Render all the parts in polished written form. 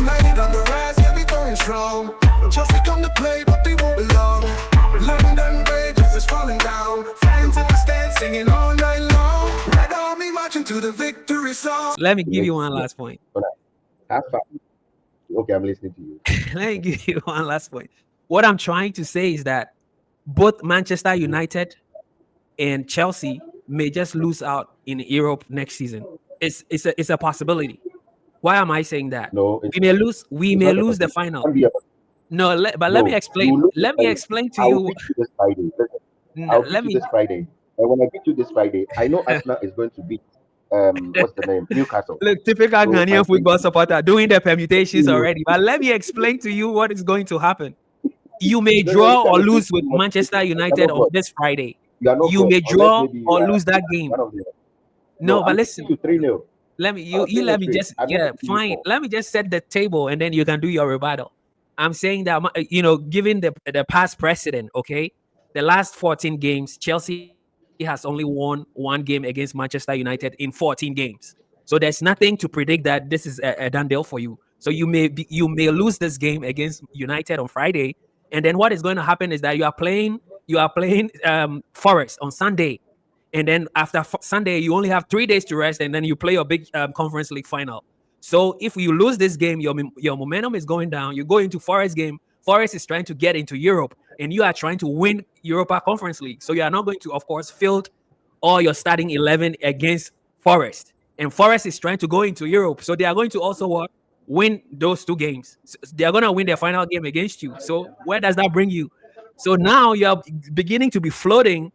United on the rise, yeah, we going strong. Chelsea come to play, but they won't belong. London Bridge is falling down. Fans in the stands singing all night long. Red Army marching to the victory song. Let me give you one last point. Have fun. Okay, I'm listening to you. Let me give you one last point. What I'm trying to say is that both Manchester United and Chelsea may just lose out in Europe next season. It's a possibility. Why am I saying that? No, We may lose the final. No, let me explain. Let me explain to I'll you. beat you this Friday. I'll beat you this Friday. And when I beat you this Friday, I know Arsenal is going to beat what's the name? Newcastle. Look, typical Ghanaian football supporter doing the permutations already. But let me explain to you what is going to happen. You may draw or lose with Manchester United on this Friday. You may draw or lose that game. No, but listen. 3-0. Let me let me just fine. Let me just set the table and then you can do your rebuttal. I'm saying that given the past precedent, okay, the last 14 games, Chelsea has only won one game against Manchester United in 14 games. So there's nothing to predict that this is a done deal for you. So you may lose this game against United on Friday, and then what is going to happen is that you are playing Forest on Sunday. And then after Sunday, you only have 3 days to rest, and then you play your big Conference League final. So if you lose this game, your momentum is going down. You go into Forest game. Forest is trying to get into Europe, and you are trying to win Europa Conference League. So you are not going to, of course, field all your starting 11 against Forest. And Forest is trying to go into Europe. So they are going to also win those 2 games. So they are going to win their final game against you. So where does that bring you? So now you are beginning to be floating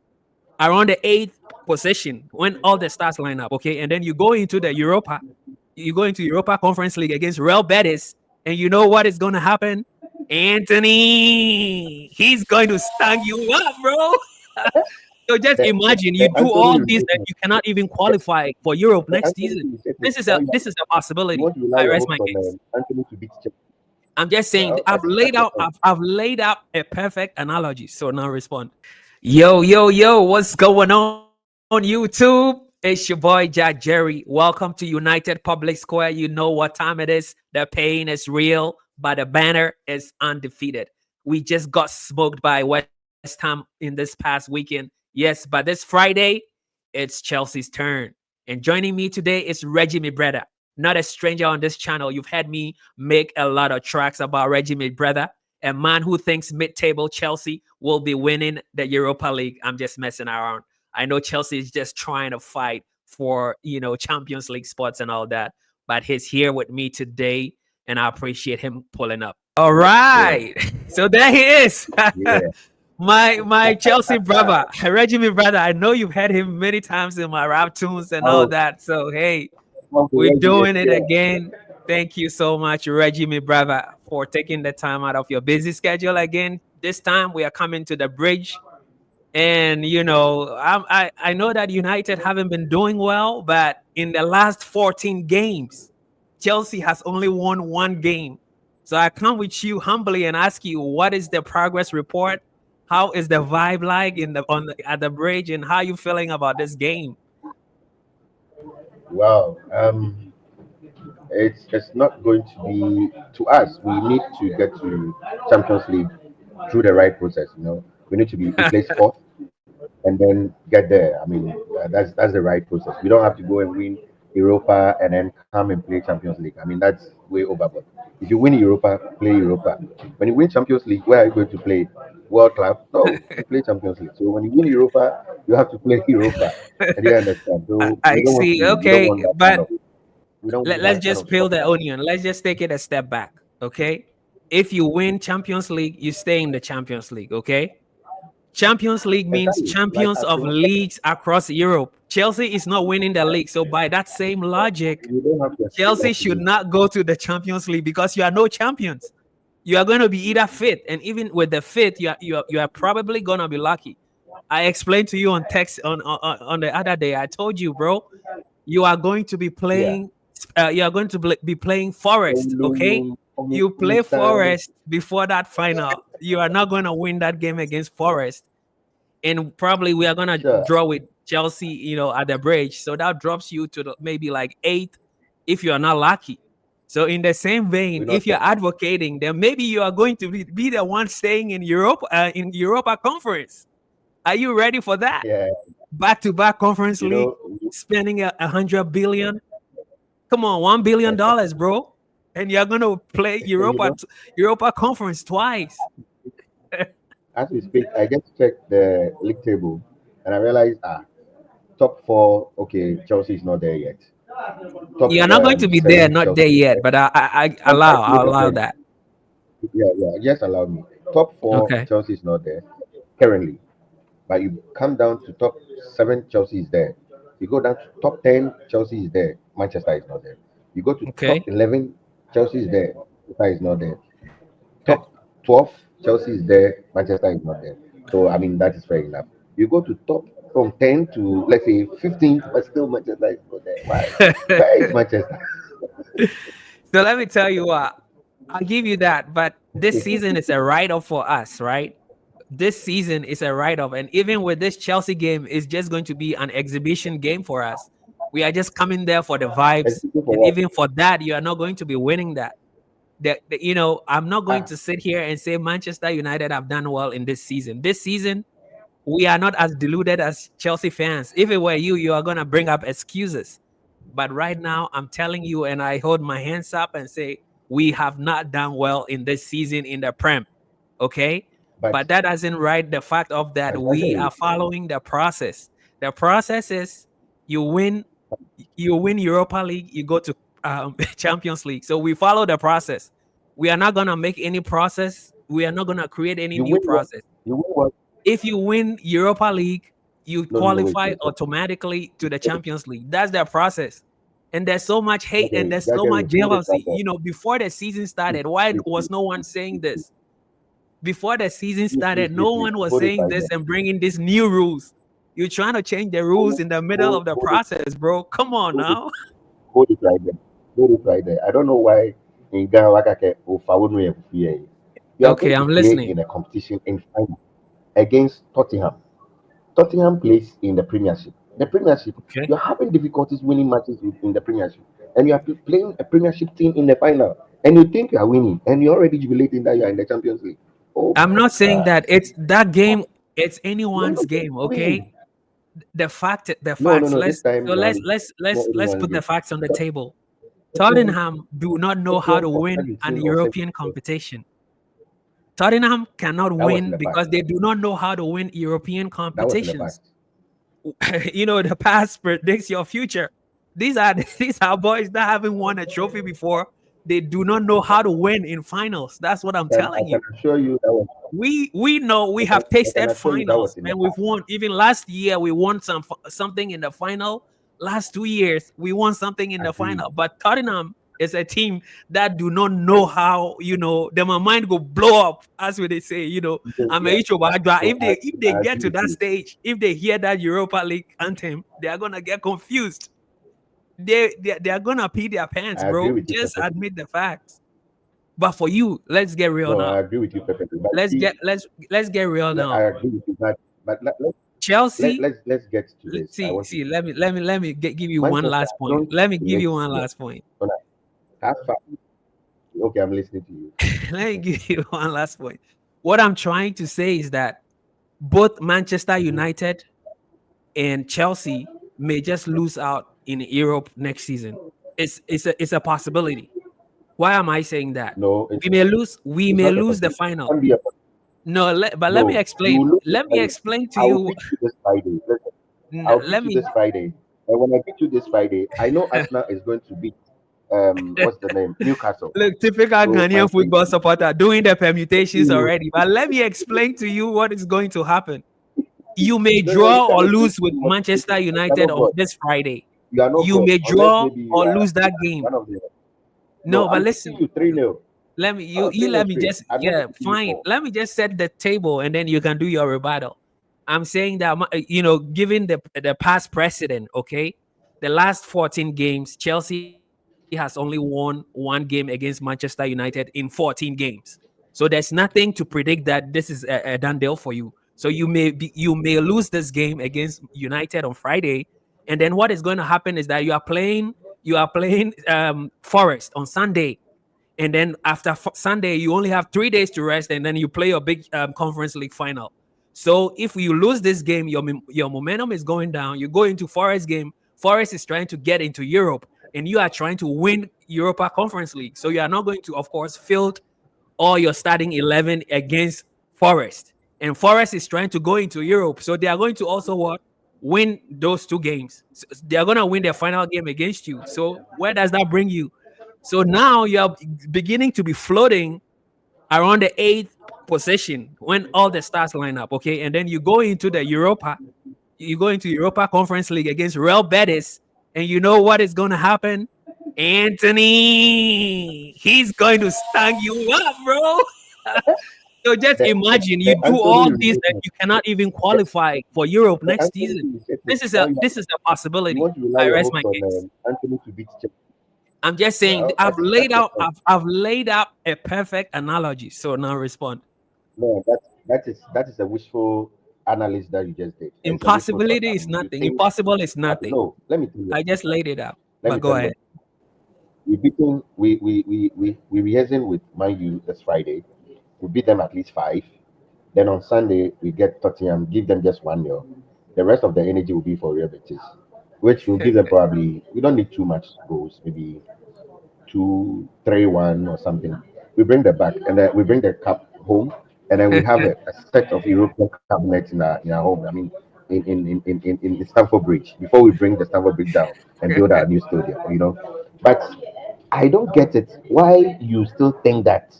around the 8th position when all the stars line up, okay? And then you go into Europa Conference League against Real Betis, and you know what is going to happen? Anthony, he's going to stand you up, bro. So just imagine you do all this and you cannot even qualify for Europe next season. This is a possibility. I rest my case. I'm just saying I've laid out a perfect analogy. So now respond. Yo, what's going on YouTube? It's your boy Jack Jerry. Welcome to United Public Square. You know what time it is. The pain is real, but the banner is undefeated. We just got smoked by West Ham in this past weekend. Yes, but this Friday, it's Chelsea's turn. And joining me today is Reggie, my brother. Not a stranger on this channel. You've had me make a lot of tracks about Reggie, my brother. A man who thinks mid-table Chelsea will be winning the Europa League. I'm just messing around. I know Chelsea is just trying to fight for, Champions League spots and all that. But he's here with me today, and I appreciate him pulling up. All right. Yeah. So there he is. Yeah. my Chelsea brother, Reggie, my brother. I know you've had him many times in my rap tunes and all that. So, hey, we're doing it again. Thank you so much, Reggie, my brother, for taking the time out of your busy schedule again. This time we are coming to the bridge. And, I know that United haven't been doing well, but in the last 14 games, Chelsea has only won 1 game. So I come with you humbly and ask you, what is the progress report? How is the vibe like at the bridge, and how are you feeling about this game? Wow. It's not going to be to us. We need to get to Champions League through the right process. We need to be placed 4th and then get there. I mean, that's the right process. We don't have to go and win Europa and then come and play Champions League. I mean, that's way overboard. If you win Europa, play Europa. When you win Champions League, where are you going to play? World Club? No, you play Champions League. So when you win Europa, you have to play Europa. I didn't understand. So I see. Okay, but let's just peel the onion. Let's just take it a step back. Okay, if you win Champions League, you stay in the Champions League. Okay. Champions League means champions of leagues across Europe. Chelsea is not winning the league. So by that same logic, Chelsea should not go to the Champions League because you are no champions. You are going to be either fit, and even with the fit, you are probably going to be lucky. I explained to you on text on the other day. I told you, bro, you are going to be playing. You are going to be playing Forest. Okay, you play Forest before that final. You are not going to win that game against Forest, and probably we are going to draw with Chelsea, at the bridge. So that drops you to maybe like 8th if you are not lucky. So in the same vein, We're not if you're there. advocating, then maybe you are going to be the one staying in Europa Conference. Are you ready for that? Yeah, Back-to-back Conference you League, know, spending 100 billion. Come on, $1 billion, bro, and you're gonna play you know, Europa Conference twice. as we speak, I just checked the league table and I realized, top four, okay, Chelsea is not there yet. Top You're not going to be there, seven, not there Chelsea is yet, there. but I'll I'll allow defend. that. Yeah, yeah, just allow me. Top four, Okay, Chelsea is not there currently. But you come down to top seven, Chelsea is there. You go down to top 10, Chelsea is there. Manchester is not there. You go to top okay, 11, Chelsea is there. Manchester is not there. okay. Top 12, Chelsea is there. Manchester is not there. So, I mean, that is fair enough. You go to top from 10 to, let's say, 15, but still Manchester is not there. Why? Where is Manchester? So let me tell you what, I'll give you that. But this season is a write-off for us, right? This season is a write-off, and even with this Chelsea game, it's just going to be an exhibition game for us. We are just coming there for the vibes, Excuse for and what? even for that, you are not going to be winning that. I'm not going Ah, to sit here and say Manchester United have done well in this season. This season, we are not as deluded as Chelsea fans. If it were you, you are going to bring up excuses. But right now, I'm telling you, and I hold my hands up and say, we have not done well in this season in the Prem. Okay. but, But that doesn't write the fact of that but we Daniel, are following the process. The process is you win, you win Europa League, you go to Champions League. So we follow the process. We are not gonna make any process. We are not gonna create any you new win what? process. You win what? If you win Europa League, you No, no, no, wait, qualify wait. automatically to the Champions League. That's the process. And there's so much hate and Okay, there's so much Gary, hold it right jealousy. there. Before the season started, why was Please, no one saying this? Before the season started, no please, one was hold it saying right this there. and bringing these new rules. You're trying to change the rules in the middle Hold, of the hold it, process, bro. Come on hold it, now. hold it right there. Hold it right there. I don't know why in Ghana, like you are Okay, going to I'm play listening. in a competition in final against Tottenham. Tottenham plays in the Premiership. The Premiership, Okay. you're having difficulties winning matches in the Premiership, and you are playing a Premiership team in the final, and you think you are winning, and you're already jubilating that you are in the Champions League. Oh I'm my not saying God! that it's that game, it's No, anyone's no, just game, win. okay? The No, no, facts. no. This Let's time so round, it's not let's anyone's put the game. facts on the table. Tottenham, Tottenham do not know how Tottenham to win compared with an team of same European competition. Tottenham cannot that was in win the past. because they do not know how to win European That was in the competitions. past. The past predicts your future. These are these are boys that haven't won a trophy before. They do not know how to win in finals. That's what I'm I telling you. can assure you that was. We know we have I can tasted assure you that was finals in the and we've past. won. Even last year, we won something in the final. Last 2 years, we won something in the Agreed. final. But Tottenham is a team that do not know how. Their mind go blow up, as they say. I'm a Yeah. No, if they I get agree to with that you. stage, if they hear that Europa League anthem, they are gonna get confused. They are gonna pee their pants, I agree bro. with you Just perfectly. admit the facts. But for you, let's get real No, I now. agree with you perfectly. But Let's see, get let's get real I now. agree with you. But Chelsea, let's get to this. I want to see. Let me give you one Manchester. last I point. don't Let me give relate you one to last point. them. Have fun. Okay, I'm listening to you. Let me give you one last point. What I'm trying to say is that both Manchester Mhm. United and Chelsea may just lose out in Europe next season. It's a possibility. Why am I saying that? No, We it's may not a lose the possibility. It final. can't be a No, but let me no. You explain. will lose the Let me final. explain to I will you. beat you this Friday. Listen, I'll Let beat you me this Friday. And when I beat you this Friday, I know Arsenal is going to beat what's the name? Newcastle. Look, typical So my Ghanaian football prediction supporter doing the permutations you already. But let me explain to you what is going to happen. You may no, no, you draw or cannot give lose with me motivation. Manchester You are not United on God. this Friday. You are not You God. may Unless draw maybe you or are lose that game. one of them. No, No, but I'm beating listen, you 3-0. let me Oh, you 3-0 let me straight. just I've never yeah, beaten you fine. before. Let me just set the table and then you can do your rebuttal. I'm saying that given the past precedent, okay, the last 14 games, Chelsea has only won one game against Manchester United in 14 games. So there's nothing to predict that this is a done deal for you. So you may lose this game against United on Friday, and then what is going to happen is that you are playing You are playing Forest on Sunday, and then after Sunday, you only have 3 days to rest, and then you play your big Conference League final. So if you lose this game, your momentum is going down. You go into Forest game. Forest is trying to get into Europe, and you are trying to win Europa Conference League. So you are not going to, of course, field all your starting 11 against Forest. And Forest is trying to go into Europe. So they are going to also what? Win those 2 games. So they are going to win their final game against you. So where does that bring you? So now you are beginning to be floating around the 8th position when all the stars line up. Okay. And then you go into the Europa. You go into Europa Conference League against Real Betis. And you know what is going to happen? Anthony, he's going to stand you up, bro. So just imagine you do all this and you cannot even qualify for Europe next season. This is a possibility. You want to rely I your rest hopes my on case. Anthony to beat Chelsea. I'm just saying Well, I've laid that's the out point. I've laid out a perfect analogy. So now respond. No, that is a wishful analysis that you just did. It's a wishful thought. Impossibility I is mean, you nothing. think, Impossible is nothing. no, let me tell you. I just laid it out. Let But me go tell you. ahead. We beating we rehearsing with Man U this Friday. We beat them at least 5. Then on Sunday we get Tottenham, give them just 1-0. The rest of the energy will be for Real Betis, which will give them probably. We don't need too much goals, maybe 2-3-1 or something. We bring the back and then we bring the cup home, and then we have a set of European cabinets in our home. I mean, in the Stamford Bridge before we bring the Stamford Bridge down and build our new stadium. But I don't get it. Why you still think that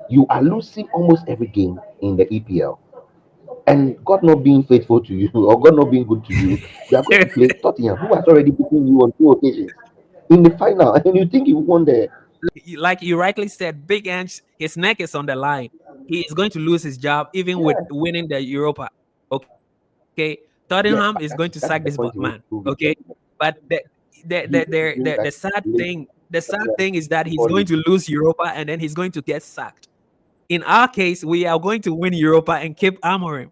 you are losing almost every game in the EPL, and God not being faithful to you or God not being good to you, you are going to play Tottenham, who has already beaten you on 2 occasions in the final, and you think you won the. Like you rightly said, Big Ange, his neck is on the line. He is going to lose his job even with Yeah, winning the Europa. Okay. Tottenham is going to yeah, sack but this that's the man. point you need to Okay. prove it. But the You sad that thing, late the sad thing is that he's going before to lose Europa and then he's going to get sacked. In our case, we are going to win Europa and keep Amorim.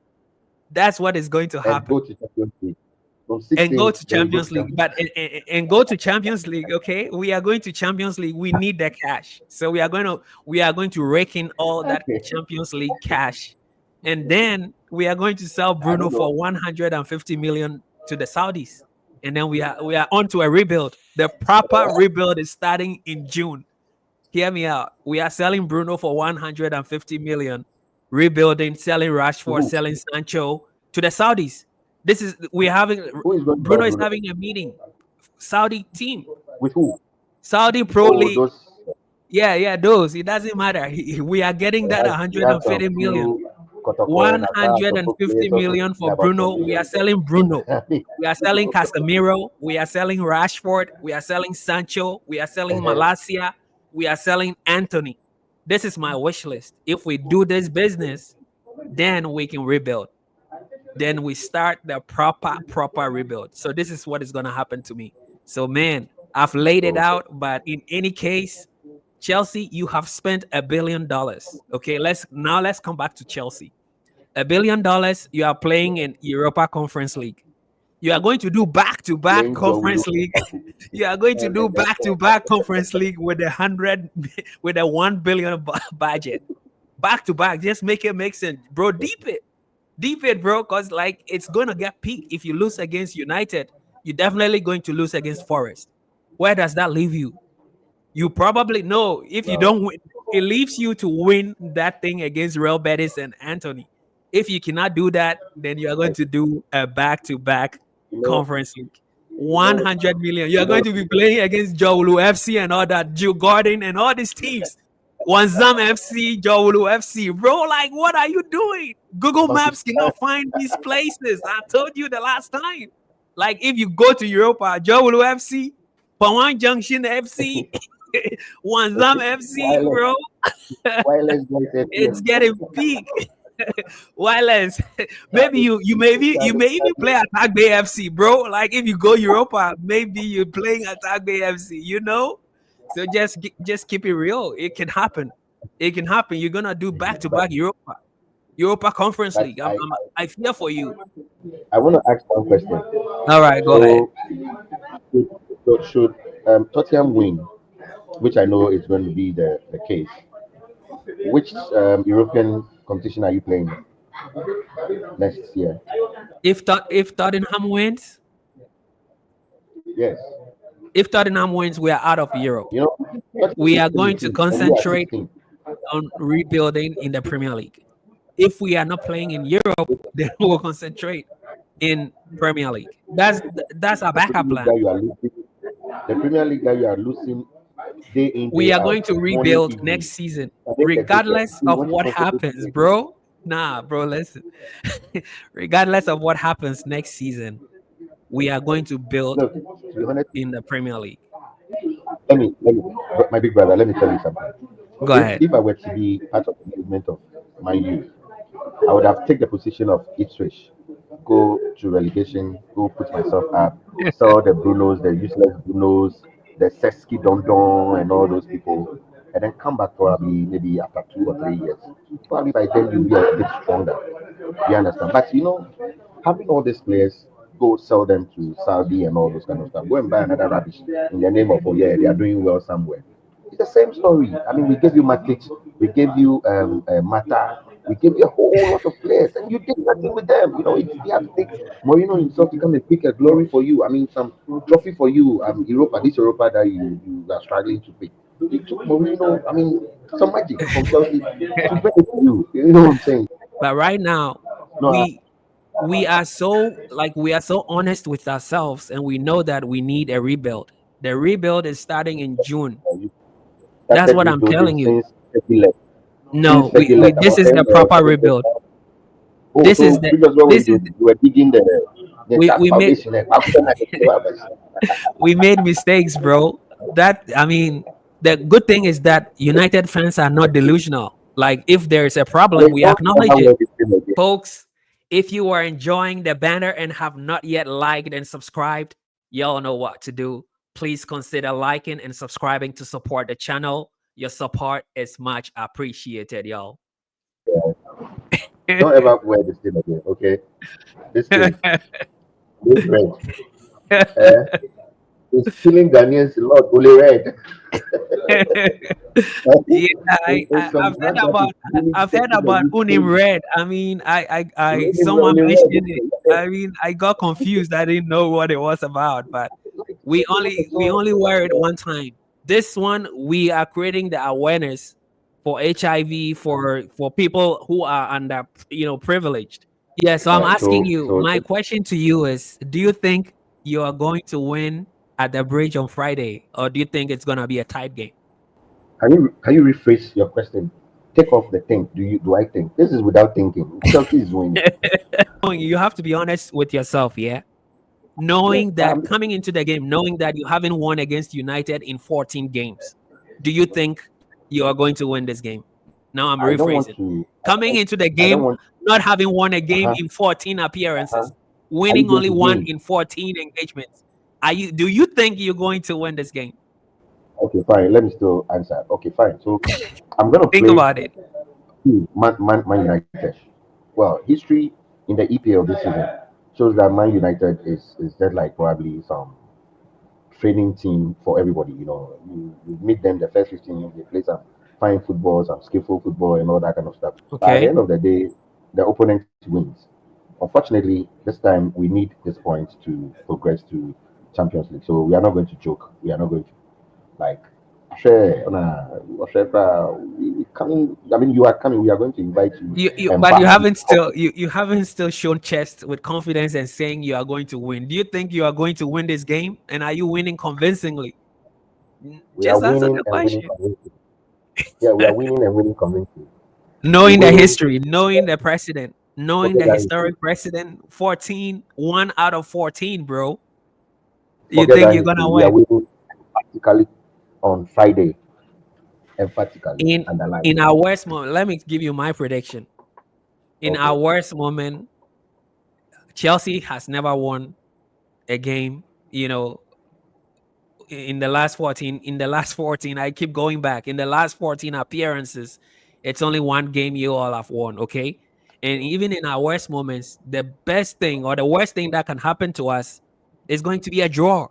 That's what is going to and happen. go to Champions League. From And go 16th, to then we go to Champions League. Champions But and go to Champions League, okay? We are going to Champions League. We need the cash. So we are going to rake in all that League. Champions League cash. And then we are going to sell I Bruno don't know. for 150 million to the Saudis. And then we are on to a rebuild. The proper rebuild is starting in June. Hear me out. We are selling Bruno for 150 million, rebuilding, selling To Rashford, who? selling Sancho to the Saudis. This is we're having Who is going to buy Bruno is Bruno? having a meeting. Saudi team, With who? Saudi Pro Oh, League. those. Yeah, yeah, those. It doesn't matter. We are getting that We have 150 some million. few Kotoko and Asa, so 150 players also million talking for about 10 Bruno. We are million. selling Bruno. I mean, We are selling Casemiro. We are selling Rashford. We are selling Sancho. We are selling Malasia. We are selling Anthony. This is my wish list. If we do this business, then we can rebuild. Then we start the proper rebuild. So this is what is going to happen to me. So man, I've laid it okay. out, but in any case, Chelsea, you have spent $1 billion. Okay, let's come back to Chelsea. $1 billion, you are playing in Europa Conference League. You are going to do back-to-back Playing Joe Willow. Conference League. You are going to do back-to-back Conference League with a 1 billion budget. Back-to-back, just make it make sense, bro. Deep it, bro, because like it's gonna get peak. If you lose against United, you're definitely going to lose against Forest. Where does that leave you? You probably know if you Well, don't win, it leaves you to win that thing against Real Betis and Anthony. If you cannot do that, then you are going I, to do a back-to-back you know, Conference League. you know, 100 million. You are you know, going to be playing against Jowulu FC and all that, Joe Garden and all these teams. Wanzam FC, Jowulu FC. Bro, like, what are you doing? Google but Maps cannot find these places. I told you the last time. Like, if you go to Europa, Jowulu FC, Pawan Junction FC, Wanzam FC, wireless, bro. wireless voice It's FM. getting peak. Wireless. Maybe you may even play Attack Bay FC, bro. Like if you go Europa, maybe you're playing Attack Bay FC, you know? So just keep it real. It can happen. It can happen. You're gonna do back to But back Europa Conference but League. I fear for you. I want to ask one question. All right, go ahead. So So should Tottenham win, which I know is going to be the case, which European competition are you playing next year? If Tottenham wins, Yes. we are out of Europe. You know, Tottenham We is are still going to 18th and you are concentrate 16th. on rebuilding in the Premier League. If we are not playing in Europe, then we'll concentrate in Premier League. That's our The Premier backup League plan. that you are losing, the Premier League that you are losing day in, We day are out, going to morning, rebuild evening. next season, I think the ticket. regardless You of want to what concentrate happens, on it. bro. Nah, bro, listen. Regardless of what happens next season, we are going to build Look, to be honest, in the Premier League. my big brother, let me tell you something. Go ahead. If I were to be part of the movement of my youth, I would have taken the position of Ipswich, go to relegation, go put myself up, sell the Brunos, the useless Brunos, the Seski Dondon, and all those people, and then come back probably maybe after 2 or 3 years. Probably by then you'll be a bit stronger. You understand? But having all these players go sell them to Saudi and all those kind of stuff, go and buy another rubbish in the name of, oh yeah, they are doing well somewhere. It's the same story. I mean, we gave you Matic, we gave you Mata, we gave you a whole lot of players, and you did nothing with them. If you have to take Mourinho himself to come and pick a glory for you, I mean, some trophy for you, this Europa that you are struggling to pick. He took Mourinho, I mean, some magic from Chelsea to bring it to you. You know what I'm saying? But right now, No, we are so honest with ourselves, and we know that we need a rebuild. The rebuild is starting in June. you That's started what I'm rebuilding telling you. since Fergie left. No, Since Fergie we left, this about is the then proper Ferguson. rebuild. Oh, This is so the previous what were you this is doing? You were digging the we entire we made foundation. How can I- we made mistakes, bro. That I mean, the good thing is that United fans are not delusional. Like if there is a problem, They we don't acknowledge ever it. wear this thing again. Folks, if you are enjoying the banner and have not yet liked and subscribed, y'all know what to do. Please consider liking and subscribing to support the channel. Your support is much appreciated, y'all. Don't ever wear this thing again, okay? This thing, this red. Eh? It's killing Ghanaians a lot, only red. Yeah, It's some I've drug that is really heard taking the about youth Unim crazy. Red. I mean, I Really, someone only mentioned red. it. I mean, I got confused. I didn't know what it was about, but Like, we only wear it one time. This one, we are creating the awareness for HIV for people who are under privileged. Yeah, so all I'm right, asking so you. so My question to you is: do you think you are going to win at the bridge on Friday, or do you think it's gonna be a tight game? can you rephrase your question? Take off the think. Do I think? This is without thinking. Chelsea is winning. You have to be honest with yourself, yeah? Yes. Knowing that coming into the game, knowing that you haven't won against United in 14 games, do you think you are going to win this game? Now I'm I don't want rephrasing. to. Coming into the I don't game, want. not having won a game Uh-huh, in 14 uh-huh. appearances, Are you winning going only to one win? in 14 engagements. Do you think you're going to win this game? Okay, fine. Let me still answer. Okay, fine. So I'm gonna Think play about it. Man United. Well, history in the EPL this season shows that Man United is just like probably some training team for everybody. You meet them the first 15 minutes, they play some fine football, some skillful football, and all that kind of stuff. But at the Okay. end of the day, the opponent wins. Unfortunately, this time we need this point to progress to Champions League. So we are not going to joke. We are not going to like share. We coming. I mean, you are coming. We are going to invite you and But you bash you. haven't still you haven't still shown chest with confidence and saying you are going to win. Do you think you are going to win this game? And are you winning convincingly? We are Just answer winning the and winning question. convincingly. Yeah, we are winning and winning convincingly. The Knowing the way history, knowing the precedent, knowing forget the that history. historic precedent, 14, 1 out of 14, bro. You Forget think that you're history. gonna We are win? winning emphatically on Friday. Emphatically In underline. in our worst moment, let me give you my prediction. In our Okay. worst moment, Chelsea has never won a game, in the last 14, I keep going back. In the last 14 appearances, it's only one game you all have won, okay? And even in our worst moments, the best thing or the worst thing that can happen to us is going to be a draw.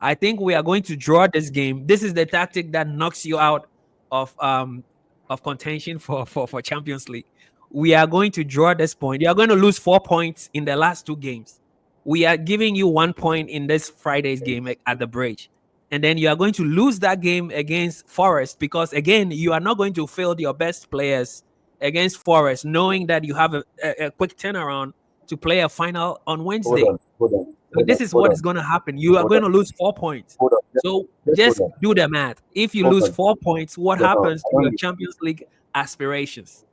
I think we are going to draw this game. This is the tactic that knocks you out of contention for Champions League. We are going to draw this point. You are going to lose 4 points in the last 2 games. We are giving you 1 point in this Friday's game at the Bridge. And then you are going to lose that game against Forest because, again, you are not going to field your best players against Forest, knowing that you have a quick turnaround to play a final on Wednesday. So this is what is going to happen. You are going to lose 4 points. So just do the math. If you lose 4 points, what happens to your Champions League aspirations?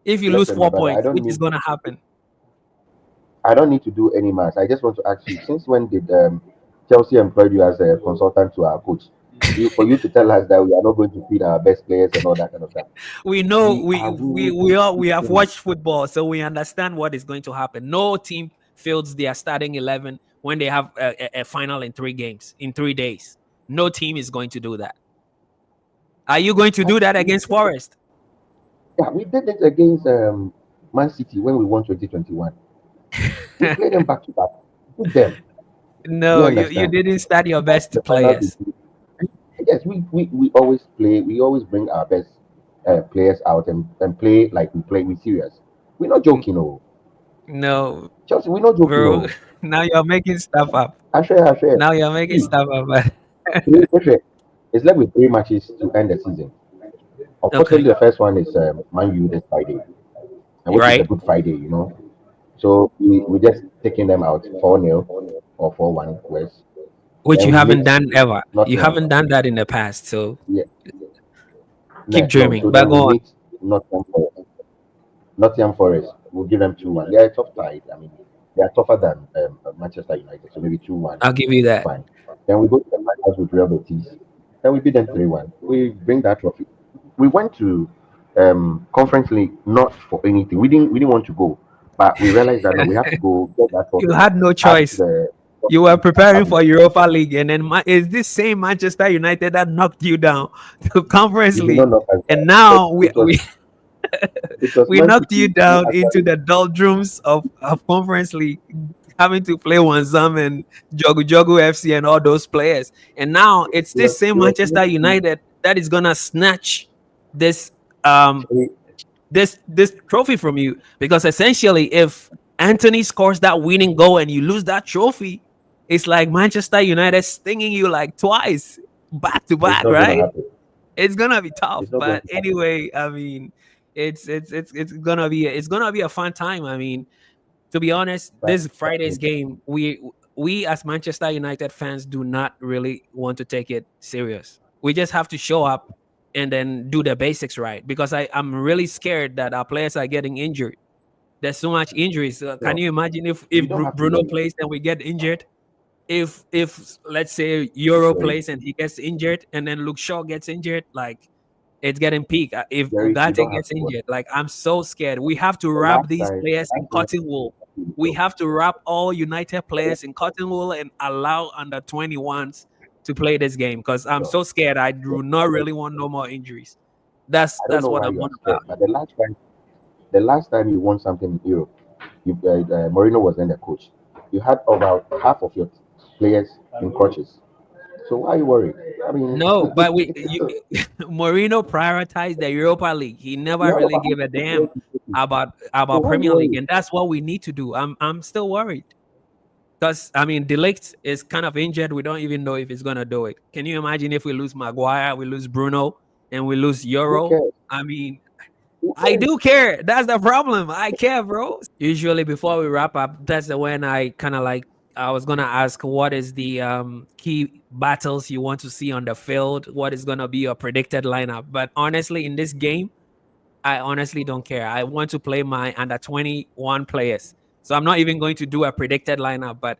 If you lose 4 points, which is going to happen? I don't need to do any math. I just want to ask you, since when did Chelsea employed you as a consultant to our coach? For you to tell us that we are not going to feed our best players and all that kind of stuff. We know we have watched football, so we understand what is going to happen. No team fields their starting 11 when they have a final in 3 games in 3 days. No team is going to do that. Are you going to do that against Forest? Yeah, we did it against Man City when we won 2021. We played them back to back. Beat them. No, you didn't start your best players. Yes, we always play. We always bring our best players out and play like we play with serious. We're not joking, oh. No, Chelsea, we're not joking, bro. oh. Now you're making stuff up. Ashe. Now you're making stuff up. It's like with 3 matches to end the season. Unfortunately, the first one is Man U this Friday, and which is a Good Friday, you know. So we just taking them out 4-0 or 4-1 West. Which you haven't done ever. You haven't done that in the past, so yeah. Keep dreaming. So but go on. Nottingham Forest. We'll give them 2-1. They are a tough side. I mean, they are tougher than Manchester United, so maybe 2-1. I'll give you that. Fine. Then we go to the matches with Real Betis. Then we beat them 3-1. We bring that trophy. We went to Conference League not for anything. We didn't want to go, but we realized that no, we have to go get that trophy. You had no choice. You were preparing for Europa League, and then is this same Manchester United that knocked you down to Conference League, and now we knocked you down into the doldrums of Conference League, having to play Wanzam and Jogu FC and all those players, and now it's this same Manchester United that is gonna snatch this this trophy from you, because essentially if Anthony scores that winning goal and you lose that trophy, it's like Manchester United stinging you like twice back to back, right? It's gonna be tough, but anyway, I mean, it's gonna be a fun time. I mean, to be honest, this Friday's game, we as Manchester United fans do not really want to take it serious. We just have to show up and then do the basics right, because I'm really scared that our players are getting injured. There's so much injuries. Can you imagine if Bruno plays and we get injured? If let's say Euro plays and he gets injured, and then Luke Shaw gets injured, like it's getting peak. If Ugarte gets injured, like I'm so scared. We have to wrap these players in cotton wool. We have to wrap all United players in cotton wool and allow under 21s to play this game, because I'm so scared. I do not really want no more injuries. That's what I'm on about. But the last time you won something in Europe, Mourinho was then the coach. You had about half of your players in crutches. So why are you worried? I mean, no, but Mourinho prioritized the Europa League. He never really gave a damn about Premier League, and that's what we need to do. I'm still worried, because I mean, De Ligt is kind of injured. We don't even know if he's gonna do it. Can you imagine if we lose Maguire, we lose Bruno, and we lose Euro? I mean, I do care. That's the problem. I care, bro. Usually before we wrap up, that's when I kind of like, I was going to ask, what is the key battles you want to see on the field? What is going to be your predicted lineup? But honestly, in this game, I honestly don't care. I want to play my under 21 players. So I'm not even going to do a predicted lineup, but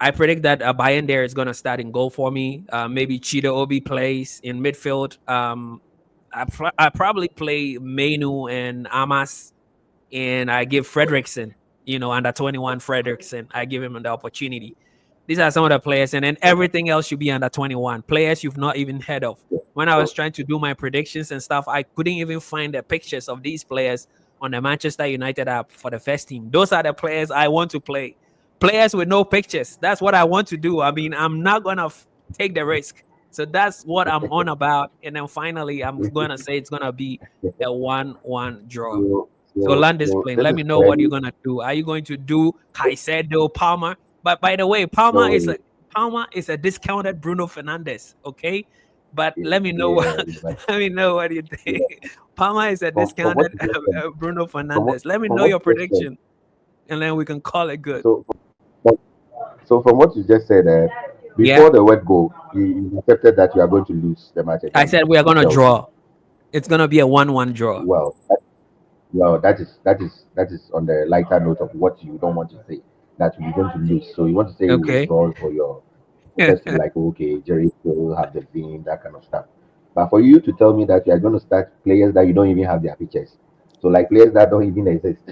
I predict that Bayern there is going to start in goal for me. Maybe Chido Obi plays in midfield. I probably play Menu and Amas, and I give Fredrickson, under 21 Fredrickson, I give him the opportunity. These are some of the players, and then everything else should be under 21 players you've not even heard of. When I was trying to do my predictions and stuff, I couldn't even find the pictures of these players on the Manchester United app for the first team. Those are the players I want to play. players with no pictures. That's what I want to do. I mean, I'm not gonna take the risk. So that's what I'm on about. And then finally, I'm gonna say it's gonna be a 1-1 draw. So, So land this so plane. this Let is me know what you're clearly gonna do. Are you going to do Caicedo, Palmer? But by the way, Palmer no, is a discounted Bruno Fernandes. Okay, but yeah, let me know what yeah, but let me know what you think. yeah. Palmer is a From what discounted you just said, Bruno from what Fernandes. Let me from know what your you just said, prediction, and then we can call it good. so but, so from what you just said, Yeah, before the word go, you accepted that you are going to lose the match I against said we are gonna Chelsea. draw. It's gonna be a 1-1 draw. Well, well, that is on the lighter note of what you don't want to say that you're going to lose. So you want to say you will Okay. draw for your just to be like, okay, Jerry will have the team, that kind of stuff. But for you to tell me that you are going to start players that you don't even have their pictures, so like players that don't even exist,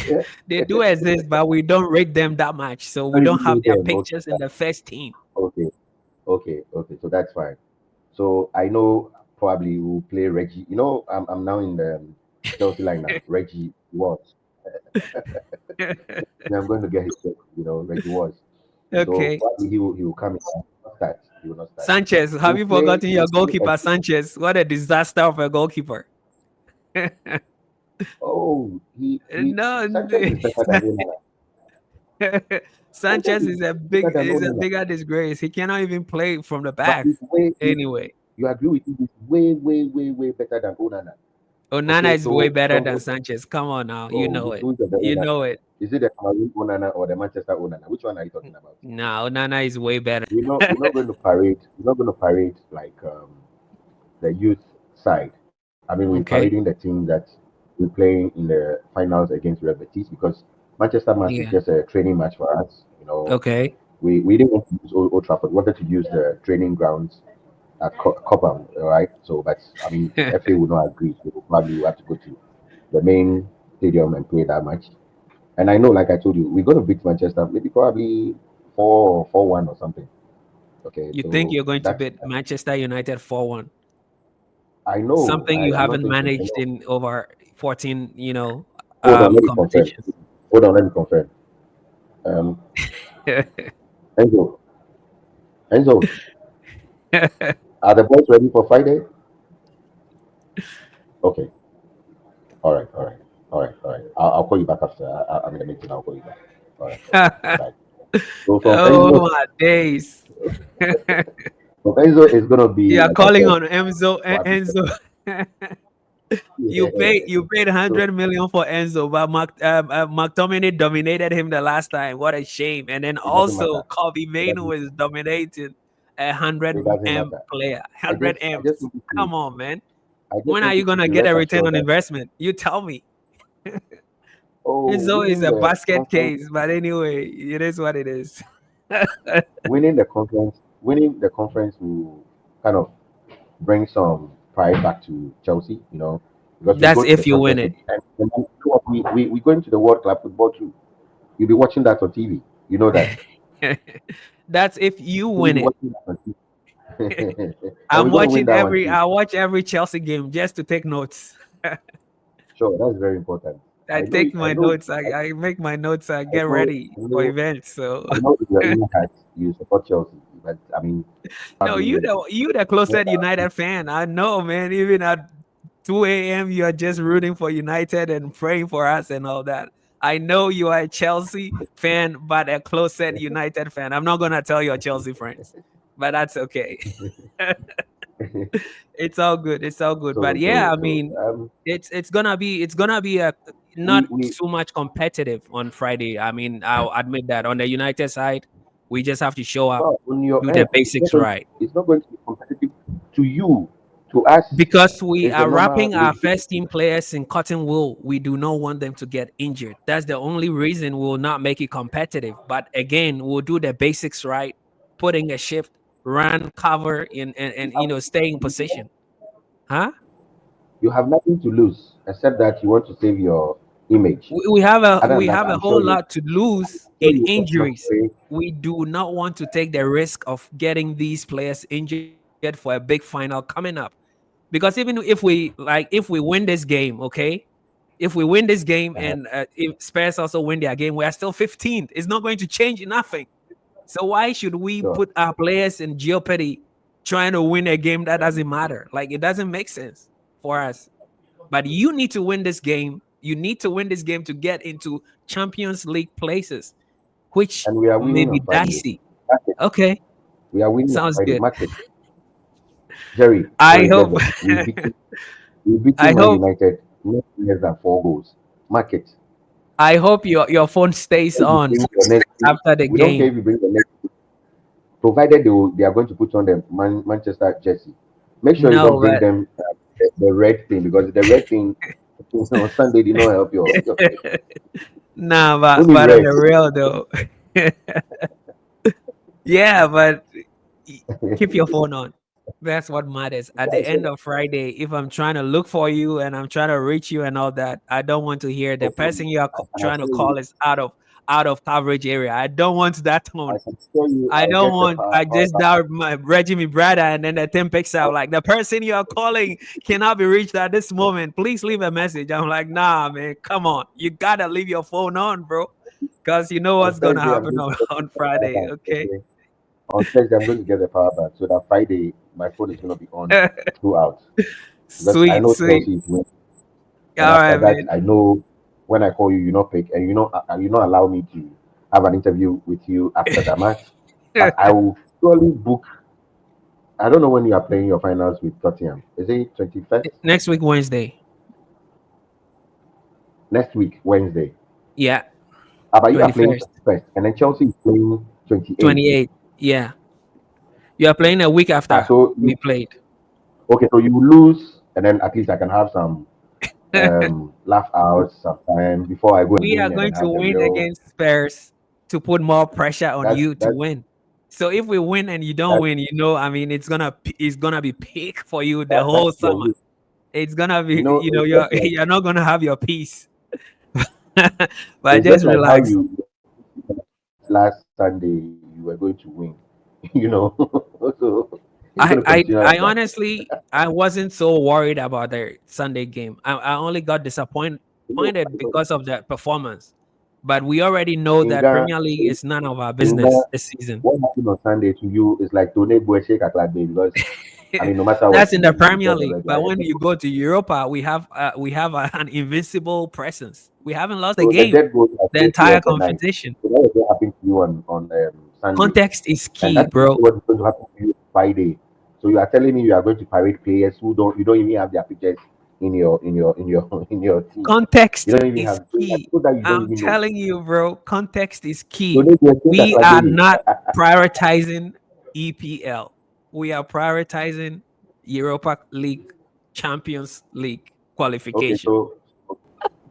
yeah, They do exist, but we don't rate them that much. So we don't don't even have know their them. Okay, pictures in the first team. okay, okay. So that's fine. So I know probably we'll play Reggie. I'm now in the Chelsea lineup. Reggie was. And I'm going to get his pick, Reggie was. So Okay. probably he will come in. He will not start. He will not start. Sanchez, have We'll you play forgotten your we'll play goalkeeper, Sanchez? What a disaster of a goalkeeper. oh he No, Sanchez is better than Onana. Sanchez Sanchez is better than is a Onana. bigger disgrace. He cannot even play from the But back. he's way Anyway, you agree with me, he's way better than Onana. Onana Okay, is way so better from than Sanchez. Come on now. You oh know it. who is the You Onana? know it. Is it the Cameroon Onana or the Manchester Onana? Which one are you talking about? No, Onana is way better. We're not going to parade. We're not going to parade like the youth side. I mean, we're parading Okay. the team that we're playing in the finals against Real Betis because Manchester match is Yeah. just a training match for us. Okay. We didn't want to use Old Trafford. We wanted to use the training grounds at Cobham, all right? So, but I mean, FA will not agree. So probably we have to go to the main stadium and play that match. And I know, like I told you, we're going to beat Manchester, maybe probably 4-1 or something. Okay, You think so you're going to that's beat Manchester United 4-1? I know. Something you I'm not haven't thinking. I managed know. in over 14, Hold on, let me confirm. competitions. Hold on, let me confirm. Um, Enzo, Enzo, are the boys ready for Friday? Okay. All right. I'll call you back after. I'm in the meeting. I'll call you back. All right. Okay. Bye. So Oh my days. From Enzo is gonna be You are like I calling said. on Enzo What? Enzo. You paid So 100 million for Enzo, but McTominay dominated him the last time. What a shame! And then it doesn't also matter. Kobe It Mainoo doesn't. is dominating a hundred It doesn't M matter. player. I just Hundred I just M's. want you to Come on, man. I just When are want you you gonna to get a rest return assured on that investment? You tell me. Enzo is winning a the basket conference case, but anyway, it is what it is. winning the conference will kind of bring some pride back to Chelsea, because we That's go to the if you win Champions it. League and you know what, we go into the World Club football too. You'll be watching that on TV. You know that. That's if you You'll win be it. watching that on TV. And I'm we're going to win watching that one every too. I watch every Chelsea game just to take notes. Sure, that's very important. I I know. take I my know. notes. I make my notes. I I get know. ready I for know. events. So I know in your inner heart you support Chelsea, but I mean, no, probably you the closest United fan. I know, man. Even at 2 a.m., you are just rooting for United and praying for us and all that. I know you are a Chelsea fan, but a closest United fan. I'm not gonna tell your Chelsea friends, but that's okay. It's all good. It's all good. But so yeah, so I so mean, it's gonna be a not we too much competitive on Friday. I mean, I'll admit that on the United side, we just have to show up, well, on your do the end, basics right. it's not going to be competitive to you. To us, Because we it's the are normal wrapping our league. first team players in cotton wool, we do not want them to get injured. That's the only reason we will not make it competitive. But again, we'll do the basics right, putting a shift, run, cover, and You have, stay in position. Huh? you have nothing to lose except that you want to save your image. We have a Other we than that, have a whole lot to lose sure in you put enough injuries. away. We do not want to take the risk of getting these players injured for a big final coming up. Because even if we win this game, okay, If we win this game and if Spurs also win their game, we are still 15th. It's not going to change nothing. So why should we Sure. put our players in jeopardy trying to win a game that doesn't matter? Like, it doesn't make sense for us. But you need to win this game. You need to win this game to get into Champions League places, which And we are may winning be on Friday. dicey. Mark it. Okay, We are winning on sounds Friday. good. Mark it. Jerry, I for hope 11. We beat I Man hope United no less than 4 goals. Mark it. I hope your phone stays If you on bring your next, after the we don't care if game. you bring the next, provided they are going to put on the Manchester jersey. Make sure you don't No, bring but them the red thing, because the red thing on Sunday did not help your team. nah, Only but on red. the real though. Yeah, but keep your phone on. That's what matters. At the Guys, end of Friday, if I'm trying to look for you and I'm trying to reach you and all that, I don't want to hear the okay, person you are I can trying to assure you, call is out of coverage area. I don't want that I tone. can assure you, I I'll don't get the want. I power just back. doubt my Reggie, me brother, and then the thing picks up I'll, like the person you are calling cannot be reached at this moment. Please leave a message. I'm like, nah, man, come on, you gotta leave your phone on, bro, because you know on what's gonna Thursday, I'm happen going to get on the power Friday. back. Okay. Okay. On Thursday, I'm going to get the power back so that Friday my phone is going to be on throughout. Because I Sweet, know sweet. Chelsea is winning. All And after right, that, man. I know when I call you, you not pick, and you not allow me to have an interview with you after the match. But I will surely book. I don't know when you are playing your finals with Tottenham. Is it 21st? Next week, Wednesday. Next week, Wednesday. Yeah, But you are playing 21st, 21st, and then Chelsea is playing 28th. 28th. Yeah, you are playing a week after So we played. okay, so you lose, and then at least I can have some laugh out sometime before I go and We are win, and then going to have the win real. against Spurs to put more pressure on That's you to that's win. So if we win and you don't that win, I mean, it's gonna be peak for you the that's whole your summer. wish. It's gonna be, It's you're just like you're not gonna have your peace. But it's just just like how relax. you last Sunday you were going to win. you know, so it's I going to I continue I like that. honestly I wasn't so worried about the Sunday game. I only got disappointed You know, because of the performance. But we already know that Inga, Premier League is none of our Inga, business this season. what happened on Sunday to you is like Tone Boeshek at Gladbach, because I mean, no matter what, That's in the you Premier get the League. red But light. when you go to Europa, we have an invincible presence. We haven't lost a So the game dead goals are the still clear entire of the night. competition. So that was what happened to you on Sunday. Context is And key, that's bro. what's going to happen to you Friday. So you are telling me you are going to parade players who don't even have their pictures in your team. You Context don't even is have key. people that you don't I'm even know. telling you, bro. Context is So key. they will think We like are baby. not prioritizing EPL. We are prioritizing Europa League, Champions League Okay, qualification. so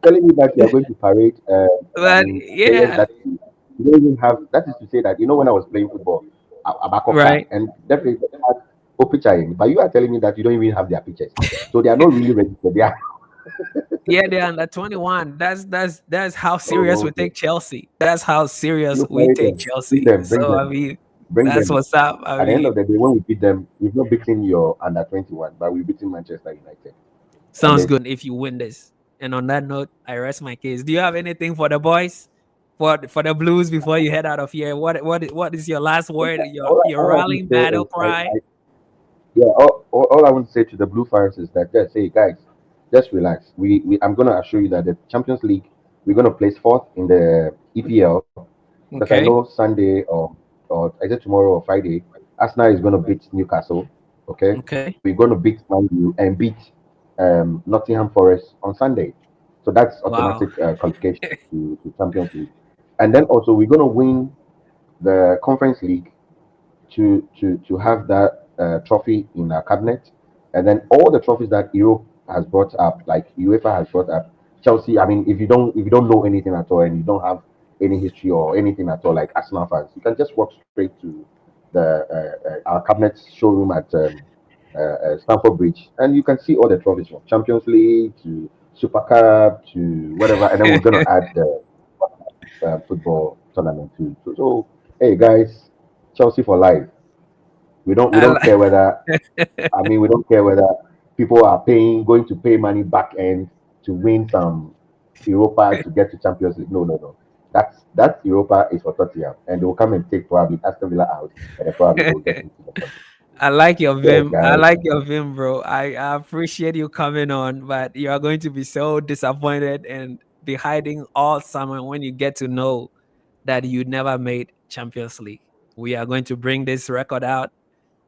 telling me that you are going to parade, I But mean, players yeah, that you don't even have. That is to say that when I was playing football, Abakoka right. and definitely they had Opichai, but you are telling me that you don't even have their pictures. So they are not really registered. They are. Yeah, they're under 21. That's how serious Oh, we okay. take Chelsea. That's how serious You we parade take them. Bring Chelsea. them. Bring So I them. mean, Bring that's them. what's up. I At the end mean, of the day, when we beat them, we've not beaten your under 21, but we beaten Manchester United. And sounds then good if you win this. And on that note, I rest my case. Do you have anything for the boys? For the Blues before you head out of here? What is your last word? Your all I want rallying to say battle is, cry? yeah, all I want to say to the Blue fans is that just say, guys, just relax. I'm gonna assure you that the Champions League, we're gonna place fourth in the EPL, because I Okay. know Sunday or either tomorrow or Friday, Arsenal is gonna beat Newcastle. Okay, Okay. we're gonna beat Man U and beat Nottingham Forest on Sunday. So that's Wow. automatic qualification to Champions League. And then also we're gonna win the Conference League to have that trophy in our cabinet, and then all the trophies that Europe has brought up, like UEFA has brought up. Chelsea. I mean, if you don't know anything at all and you don't have any history or anything at all, like Arsenal fans, you can just walk straight to the our cabinet showroom at Stamford Bridge, and you can see all the trophies from Champions League to Super Cup to whatever, and then we're gonna add the football tournament too. So hey guys, Chelsea for life. We I don't care li- whether we don't care whether people are going to pay money back end to win some Europa to get to Champions League. No, no, no. That Europa is for Tottenham, and they will come and take probably Aston Villa out, and then probably they'll get into the Champions I like your League. Yes, vim. I guys. like your vim, bro. I appreciate you coming on, but you are going to be so disappointed and be hiding all summer when you get to know that you never made Champions League. We are going to bring this record out.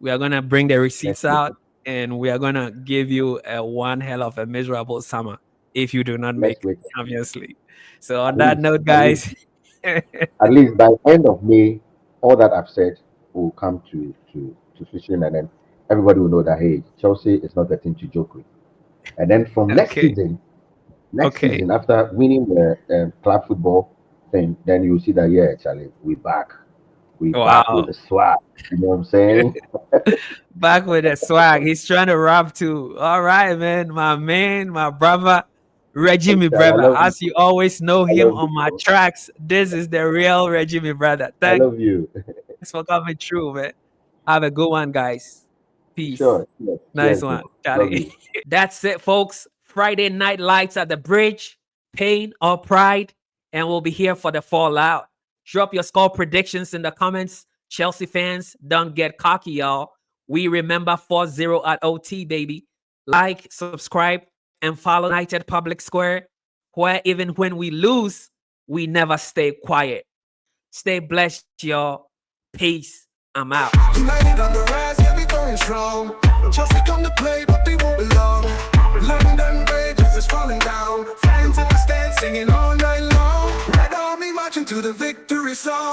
We are going to bring the receipts Let's wait. out, and we are going to give you a one hell of a miserable summer if you do not Let's make wait. Champions League. So on At that least, note, at least, guys, at least by end of May, all that I've said will come to fruition, and then everybody will know that hey, Chelsea is not a team to joke with. And then from okay, next okay. season after winning the club football thing, then you will see that yeah, Charlie, we back with Wow. the swag. You know what I'm saying? Back with the swag. He's trying to rap too. All right, man, my brother, Reggie, me Charlie, I brother. love you. As you always know I him love you. on my Bro. tracks, this is the real Reggie, me brother. I Thanks love you. for coming through, man. Have a good one, guys. Peace. Sure. Yes, Nice yes, one, bro. Love Charlie. you. That's it, folks. Friday night lights at the bridge, pain or pride, and we'll be here for the fallout. Drop your score predictions in the comments. Chelsea fans, don't get cocky, y'all. We remember 4-0 at OT, baby. Like, subscribe, and follow United Public Square, where even when we lose, we never stay quiet. Stay blessed, y'all. Peace. I'm out. United on the rise, yeah, we going strong. Chelsea come to play, but they won't belong. London Bridge is falling down. Fans in the stands singing all night long. Red Army marching to the victory song.